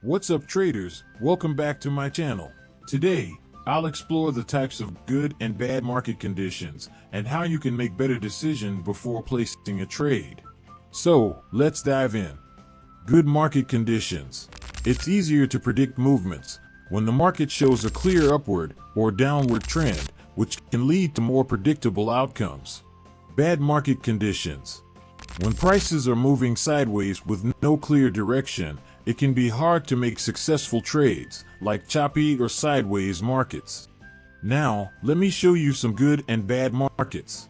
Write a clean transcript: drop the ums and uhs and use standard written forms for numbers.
What's up traders, welcome back to my channel. Today, I'll explore the types of good and bad market conditions and how you can make better decisions before placing a trade. So, let's dive in. Good market conditions. It's easier to predict movements when the market shows a clear upward or downward trend, which can lead to more predictable outcomes. Bad market conditions. When prices are moving sideways with no clear direction, it can be hard to make successful trades, like choppy or sideways markets. Now, let me show you some good and bad markets.